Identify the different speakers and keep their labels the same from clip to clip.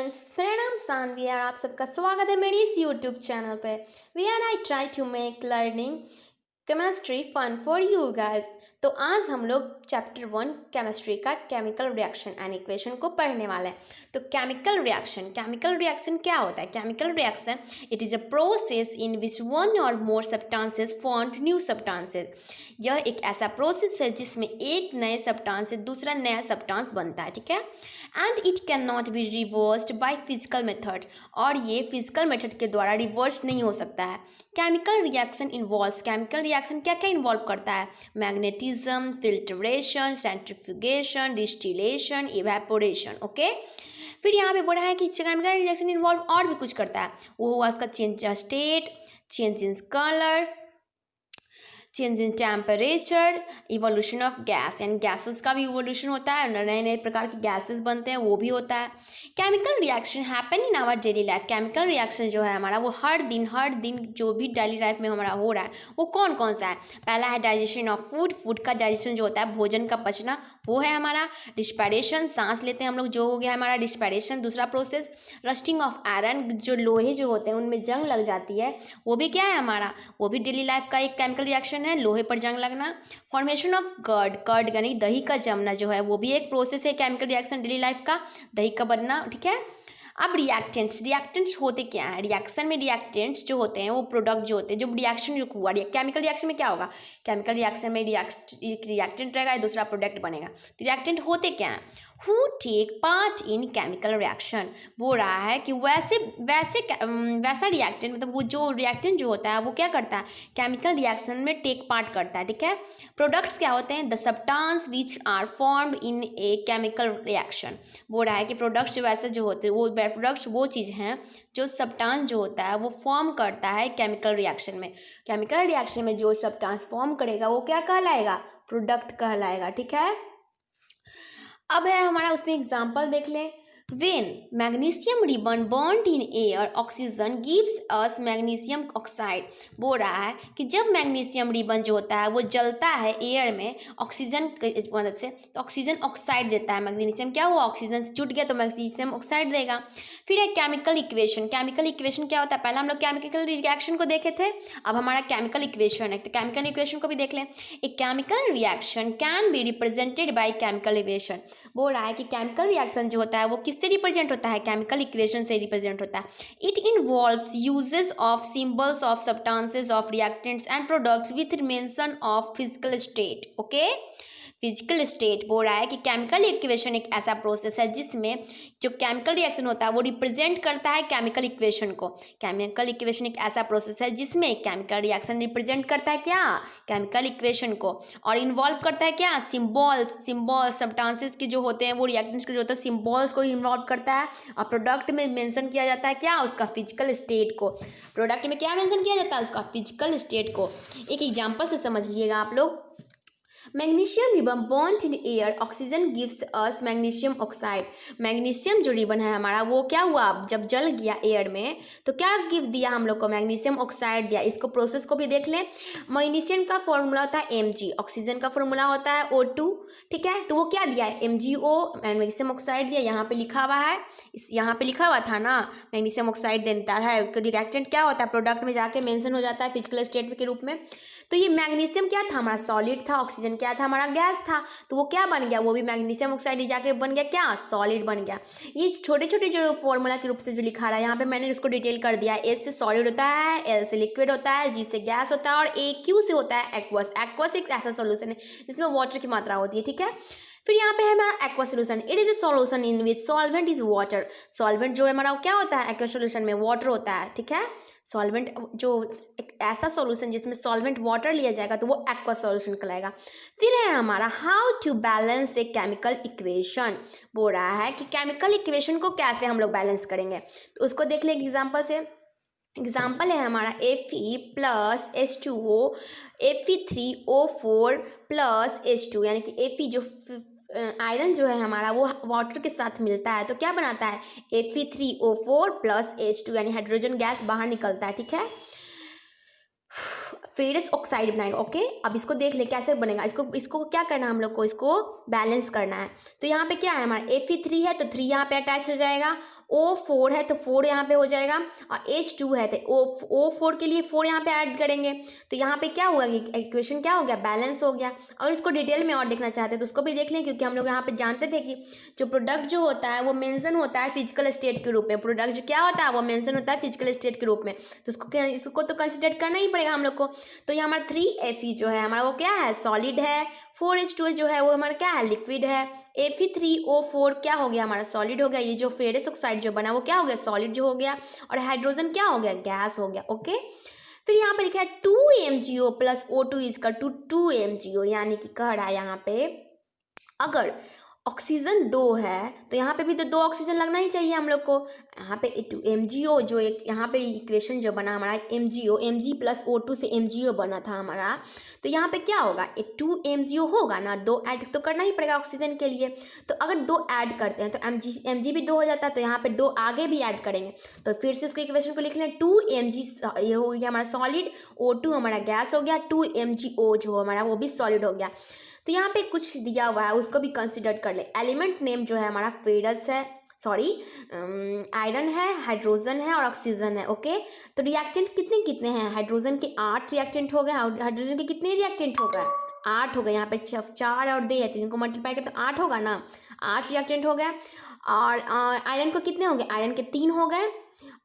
Speaker 1: Friends, मेरा नाम सानवी है और आप सबका स्वागत है मेरी इस यूट्यूब चैनल पे। We are I try to make learning chemistry fun for you guys. तो आज हम लोग चैप्टर 1 केमिस्ट्री का केमिकल रिएक्शन एंड इक्वेशन को पढ़ने वाले हैं। तो केमिकल रिएक्शन क्या होता है? Chemical reaction it is a process in which one और more substances form new substances. यह एक ऐसा प्रोसेस है जिसमें एक नए सब्सटेंस से दूसरा नया सब्सटेंस बनता है, ठीक है। And it can not be reversed by physical method, और ये फिजिकल मेथड के द्वारा रिवर्स नहीं हो सकता है। केमिकल रिएक्शन क्या क्या इन्वॉल्व करता है? Magnetism, filtration, centrifugation, distillation, evaporation. Okay, फिर यहाँ पे बोला है कि केमिकल रिएक्शन इन्वॉल्व और भी कुछ करता है। वो हुआ उसका change state, change in colour, change in temperature, evolution of gas, यानी गैसेस का भी इवोल्यूशन होता है, नए नए प्रकार के गैसेस बनते हैं, वो भी होता है। Chemical reaction happen in our daily life. Chemical reaction जो है हमारा वो हर दिन जो भी डेली लाइफ में हमारा हो रहा है वो कौन कौन सा है? पहला है डाइजेशन ऑफ फूड का डाइजेशन जो होता है, भोजन का पचना, वो है हमारा। रिस्पायरेशन, सांस लेते हैं हम लोग, जो हो गया हमारा रिस्पायरेशन। दूसरा प्रोसेस रस्टिंग ऑफ आयरन, जो लोहे जो होते हैं उनमें जंग लग जाती है, वो भी क्या है हमारा? वो भी डेली लाइफ का एक केमिकल रिएक्शन है, लोहे पर जंग लगना। फॉर्मेशन ऑफ कर्ड यानी दही का जमना जो है वो भी एक प्रोसेस है केमिकल रिएक्शन डेली लाइफ का, दही का बनना, ठीक है। अब रिएक्टेंट्स होते क्या है? रिएक्शन में रिएक्टेंट्स जो होते हैं वो प्रोडक्ट जो होते हैं, जो रिएक्शन जो हुआ केमिकल रिएक्शन में क्या होगा? केमिकल रिएक्शन में रिएक्टेंट रहेगा, दूसरा प्रोडक्ट बनेगा। तो रिएक्टेंट होते क्या हैं? Who take part in chemical reaction. बोल रहा है कि वैसा रिएक्टेंट, मतलब वो जो रिएक्टेंट जो होता है वो क्या करता है? केमिकल रिएक्शन में टेक पार्ट करता है, ठीक है। प्रोडक्ट्स क्या होते हैं? The substance which are formed in a chemical reaction. बोल रहा है कि प्रोडक्ट्स वैसे जो होते हैं वो प्रोडक्ट्स वो चीज़ हैं जो सब्सटेंस जो होता है वो फॉर्म करता है केमिकल रिएक्शन में। केमिकल रिएक्शन में जो सब्सटेंस फॉर्म करेगा वो क्या कहलाएगा? प्रोडक्ट कहलाएगा, ठीक है। अब है हमारा उसमें एग्जाम्पल देख लें। When magnesium ribbon burnt in air, oxygen gives us magnesium oxide। बोल रहा है कि जब मैग्नीशियम रिबन जो होता है वो जलता है एयर में ऑक्सीजन की मदद से, तो ऑक्सीजन ऑक्साइड देता है। मैग्नीशियम क्या हुआ? ऑक्सीजन से जुट गया तो मैग्नीशियम ऑक्साइड देगा। फिर है केमिकल इक्वेशन क्या होता है? पहले हम लोग केमिकल रिएक्शन को देखे थे, अब हमारा केमिकल इक्वेशन है, तो केमिकल इक्वेशन को भी देख लें। एक chemical reaction can be represented by chemical equation. बोल रहा है कि केमिकल रिएक्शन जो होता है वो किससे रिप्रेजेंट होता है? केमिकल इक्वेशन से रिप्रेजेंट होता है। It involves uses of symbols of substances of reactants and products with mention of physical state. Okay, physical state. बोल रहा है कि केमिकल इक्वेशन एक ऐसा प्रोसेस है जिसमें जो केमिकल रिएक्शन होता है वो रिप्रेजेंट करता है केमिकल इक्वेशन को। केमिकल इक्वेशन एक ऐसा प्रोसेस है जिसमें केमिकल रिएक्शन रिप्रेजेंट करता है क्या? केमिकल इक्वेशन को, और इन्वॉल्व करता है क्या? सिंबल्स सब्सटेंसेस के जो होते हैं वो रिएक्टेंट्स के जो होते हैं सिंबल्स को इन्वॉल्व करता है। और प्रोडक्ट में मेंशन किया जाता है क्या? उसका फिजिकल स्टेट को। प्रोडक्ट में क्या मेंशन किया जाता है? उसका फिजिकल स्टेट को। एक एग्जांपल से समझिएगा आप लोग। Magnesium ribbon bond in air, oxygen gives us magnesium oxide. Magnesium जो रिबन है हमारा वो क्या हुआ? जब जल गया एयर में तो क्या गिव दिया हम लोग को? मैग्नीशियम ऑक्साइड दिया। इसको प्रोसेस को भी देख लें। मैग्नीशियम का फॉर्मूला होता है Mg, ऑक्सीजन का फॉर्मूला होता है O2, ठीक है। तो वो क्या दिया है? MgO, मैग्नीशियम ऑक्साइड दिया। यहाँ पे लिखा हुआ है, यहाँ पे लिखा हुआ था ना, मैग्नीशियम ऑक्साइड देता है। रिएक्टेंट क्या होता है? प्रोडक्ट में जाके मेंशन हो जाता है फिजिकल स्टेट के रूप में। तो ये मैग्नीशियम क्या था? हमारा सॉलिड था। ऑक्सीजन क्या था? हमारा गैस था। तो वो क्या बन गया? वो भी मैग्नीशियम ऑक्साइड जाके बन गया क्या? सॉलिड बन गया। ये छोटे छोटे जो फॉर्मूला के रूप से जो लिखा रहा है यहाँ पे मैंने उसको डिटेल कर दिया। S से सॉलिड होता है, L से लिक्विड होता है, G से गैस होता है, और AQ से होता है एक्वस। एक्वस एक ऐसा सोल्यूशन है जिसमें वाटर की मात्रा होती है, ठीक है। फिर यहाँ पे है हमारा aqua solution. It is a solution in which solvent is water. Solvent जो है हमारा क्या होता है? एक्वा सोल्यूशन में वाटर होता है, ठीक है। सॉल्वेंट जो एक ऐसा सॉल्यूशन जिसमें सॉल्वेंट वाटर लिया जाएगा तो वो एक्वा सॉल्यूशन कहलाएगा। फिर है हमारा how to balance a chemical equation. बोल रहा है कि केमिकल इक्वेशन को कैसे हम लोग बैलेंस करेंगे, तो उसको देख ले एग्जाम्पल से। एग्जाम्पल है हमारा Fe plus H2O, Fe3O4 plus H2, यानी कि Fe जो आयरन जो है हमारा वो वाटर के साथ मिलता है तो क्या बनाता है? Fe3O4 प्लस H2, यानी हाइड्रोजन गैस बाहर निकलता है, ठीक है। फेरस ऑक्साइड बनाएगा। ओके, अब इसको देख ले कैसे बनेगा। इसको क्या करना है हम लोग को? इसको बैलेंस करना है। तो यहाँ पे क्या है हमारा Fe3 है तो 3 यहाँ पे अटैच हो जाएगा, O4 है तो 4 यहाँ पे हो जाएगा, और H2 है तो O4 के लिए 4 यहाँ पे ऐड करेंगे, तो यहाँ पे क्या हुआ कि इक्वेशन क्या हो गया, बैलेंस हो गया। अगर इसको डिटेल में और देखना चाहते हैं तो उसको भी देख लें, क्योंकि हम लोग यहाँ पे जानते थे कि जो प्रोडक्ट जो होता है वो मेंशन होता है फिजिकल स्टेट के रूप में, प्रोडक्ट जो क्या होता है वो मेंशन होता है फिजिकल स्टेट के रूप में, तो इसको तो कंसिडर करना ही पड़ेगा हम लोग को। तो ये हमारा 3Fe जो है हमारा वो क्या है, सॉलिड है। 4H2 जो है वो हमारा क्या है, लिक्विड है। Fe3O4 क्या हो गया, हमारा सॉलिड हो गया। ये जो फेरस ऑक्साइड जो बना वो क्या हो गया, सॉलिड जो हो गया, और हाइड्रोजन क्या हो गया, गैस हो गया। ओके, फिर यहाँ पे लिखा है 2MgO plus O2 is equal to 2MgO, यानी कि कह रहा है यहाँ पे अगर ऑक्सीजन 2 है तो यहाँ पे भी तो 2 ऑक्सीजन लगना ही चाहिए हम लोग को। यहाँ पे MgO जो एक यहाँ पे इक्वेशन जो बना हमारा MgO, Mg प्लस O2 से MgO बना था हमारा, तो यहाँ पे क्या होगा, 2MgO होगा ना, 2 ऐड तो करना ही पड़ेगा ऑक्सीजन के लिए। तो अगर 2 ऐड करते हैं तो Mg भी 2 हो जाता है, तो यहाँ पे 2 आगे भी ऐड करेंगे, तो फिर से उसको इक्वेशन को लिख लें 2Mg, ये हो गया हमारा सॉलिड, O2 हमारा गैस हो गया, 2MgO जो हमारा वो भी सॉलिड हो गया। तो यहाँ पे कुछ दिया हुआ है उसको भी कंसिडर कर ले। एलिमेंट नेम जो है हमारा फेरस है, सॉरी आयरन है, हाइड्रोजन है और ऑक्सीजन है। ओके, तो रिएक्टेंट कितने कितने हैं, हाइड्रोजन के 8 रिएक्टेंट हो गए, हाइड्रोजन के कितने रिएक्टेंट हो गए, 8 हो गए। यहाँ पे 4 और 2 है, 3 को मल्टीप्लाई कर तो 8 होगा ना, 8 रिएक्टेंट हो गए। और आयरन को कितने हो गए, आयरन के 3 हो गए।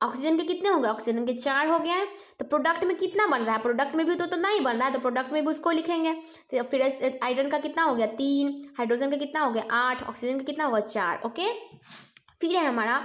Speaker 1: ऑक्सीजन के कितने हो गए, ऑक्सीजन के 4 हो गए। तो प्रोडक्ट में कितना बन रहा है, प्रोडक्ट में भी तो नहीं बन रहा है, तो प्रोडक्ट में भी उसको लिखेंगे। तो फिर आयरन का कितना हो गया 3, हाइड्रोजन का कितना हो गया 8, ऑक्सीजन का कितना होगा 4। ओके, फिर है हमारा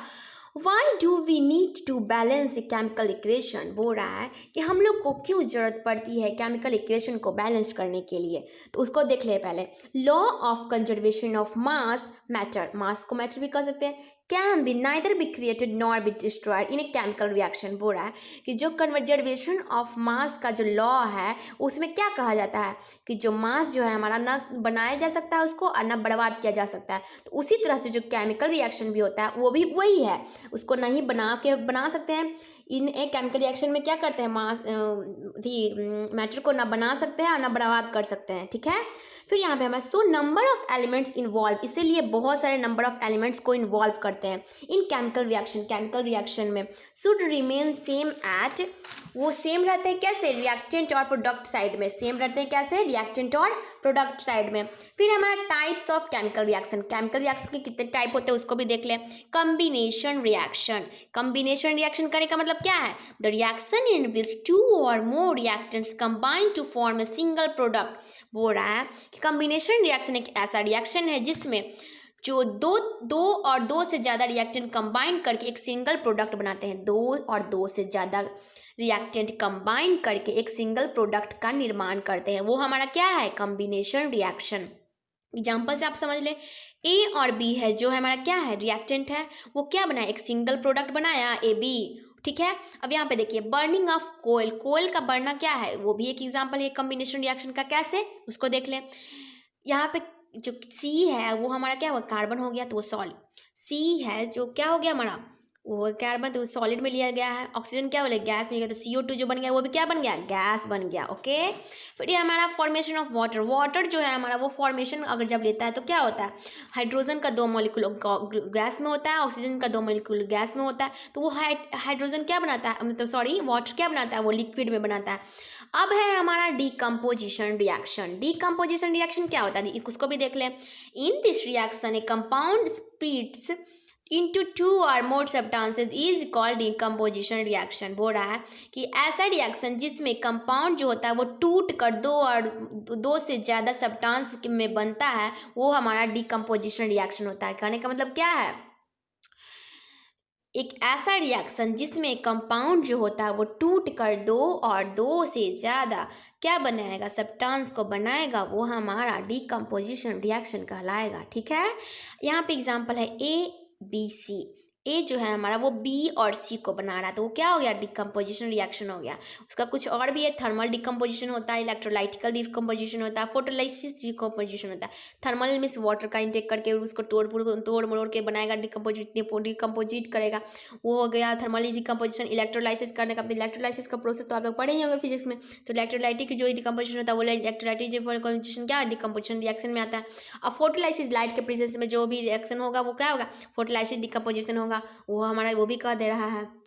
Speaker 1: why do we need to balance a chemical equation, बोल रहा है कि हम लोग को क्यों ज़रूरत पड़ती है केमिकल इक्वेशन को बैलेंस करने के लिए। तो उसको देख ले पहले, law of conservation of mass matter, mass को मैटर भी कह सकते हैं, can be neither be created nor be destroyed in a chemical reaction. बोल रहा है कि जो कंजर्वेशन ऑफ मास का जो लॉ है उसमें क्या कहा जाता है कि जो मास जो है हमारा ना बनाया जा सकता है उसको, और ना बर्बाद किया जा सकता है। तो उसी तरह से जो केमिकल रिएक्शन भी होता है वो भी वही है, उसको नहीं बना सकते हैं। इन एक केमिकल रिएक्शन में क्या करते हैं, मास मैटर को ना बना सकते हैं और ना बर्बाद कर सकते हैं। ठीक है, फिर यहाँ पे हमारे so number of elements involve, इसीलिए बहुत सारे नंबर ऑफ एलिमेंट्स को इन्वॉल्व करते हैं इन केमिकल रिएक्शन में शुड रिमेन सेम एट, वो सेम रहते हैं कैसे, रिएक्टेंट और प्रोडक्ट साइड में सेम रहते हैं कैसे, रिएक्टेंट और प्रोडक्ट साइड में। फिर हमारा टाइप्स ऑफ केमिकल रिएक्शन के कितने टाइप होते हैं उसको भी देख लें। कॉम्बिनेशन रिएक्शन करने का मतलब क्या है, द रिएक्शन इन विच 2 और more reactants combine to form a single product. बोल रहा है कि कॉम्बिनेशन रिएक्शन एक ऐसा रिएक्शन है जिसमें जो दो से ज़्यादा रिएक्टेंट कंबाइन करके एक सिंगल प्रोडक्ट बनाते हैं, 2 से ज़्यादा रिएक्टेंट कंबाइन करके एक सिंगल प्रोडक्ट का निर्माण करते हैं, वो हमारा क्या है, कॉम्बिनेशन रिएक्शन। एग्जाम्पल से आप समझ लें, ए और बी है जो हमारा क्या है, रिएक्टेंट है, वो क्या बनाया, एक सिंगल प्रोडक्ट बनाया AB। ठीक है, अब यहाँ पे देखिए बर्निंग ऑफ कोयल का बढ़ना क्या है, वो भी एक एग्जाम्पल है कॉम्बिनेशन रिएक्शन का। कैसे, उसको देख लें। यहाँ पे जो C है वो हमारा क्या हुआ, कार्बन हो गया, तो वो सॉलिड। C है जो क्या हो गया हमारा, वो कार्बन तो सॉलिड में लिया गया है। ऑक्सीजन क्या बोले, गैस में गया, तो CO2 जो बन गया वो भी क्या बन गया, गैस बन गया। ओके, फिर ये हमारा फॉर्मेशन ऑफ वाटर जो है हमारा वो फॉर्मेशन अगर जब लेता है तो क्या होता है, हाइड्रोजन का 2 मॉलिक्यूल गैस में होता है, ऑक्सीजन का 2 मॉलिक्यूल गैस में होता है, तो वो हाइड्रोजन क्या बनाता है, मतलब सॉरी वाटर क्या बनाता है, वो लिक्विड में बनाता है। अब है हमारा डीकम्पोजिशन रिएक्शन क्या होता है, उसको भी देख लें। In this reaction A compound splits into 2 or more substances is called decomposition reaction। बोल रहा है कि ऐसा रिएक्शन जिसमें कंपाउंड जो होता है वो टूट कर 2 से ज़्यादा सब्सटेंस में बनता है वो हमारा डीकम्पोजिशन रिएक्शन होता है। कहने का मतलब क्या है, एक ऐसा रिएक्शन जिसमें कंपाउंड जो होता है वो टूट कर 2 से ज़्यादा क्या बनाएगा, सब्सटेंस को बनाएगा, वो हमारा डीकम्पोजिशन रिएक्शन कहलाएगा। ठीक है, यहाँ पे एग्जांपल है ABC। ए जो है हमारा वो B और C को बना रहा है, तो वो क्या हो गया, डिकम्पोजिशन रिएक्शन हो गया। उसका कुछ और भी है, थर्मल डिकम्पोजिशन होता है, इलेक्ट्रोलाइटिकल डिकम्पोजिशन होता है, फोटोलाइसिस डिकम्पोजिशन होता है। थर्मल मीन्स वाटर का इंटेक करके उसको तोड़ मरोड़ के बनाएगा, डिकम्पोजिट करेगा, वो हो गया थर्मल डिकम्पोजिशन। इलेक्ट्रोलाइसिस करने का, इलेक्ट्रोलाइसिस का प्रोसेस तो आप लोग पढ़े ही होंगे फिजिक्स में, तो इलेक्ट्रोलाइटिक जो डिकम्पोजिशन होता है वो इलेक्ट्रोलाइटिक डिकम्पोजिशन क्या है, डिकम्पोजिशन रिएक्शन में आता है। अब फोटोलाइसिस लाइट के प्रेजेंस में जो भी रिएक्शन होगा वो क्या होगा, फोटोलाइसिस डिकम्पोजिशन होगा। होगा, वो भी कह दे रहा है।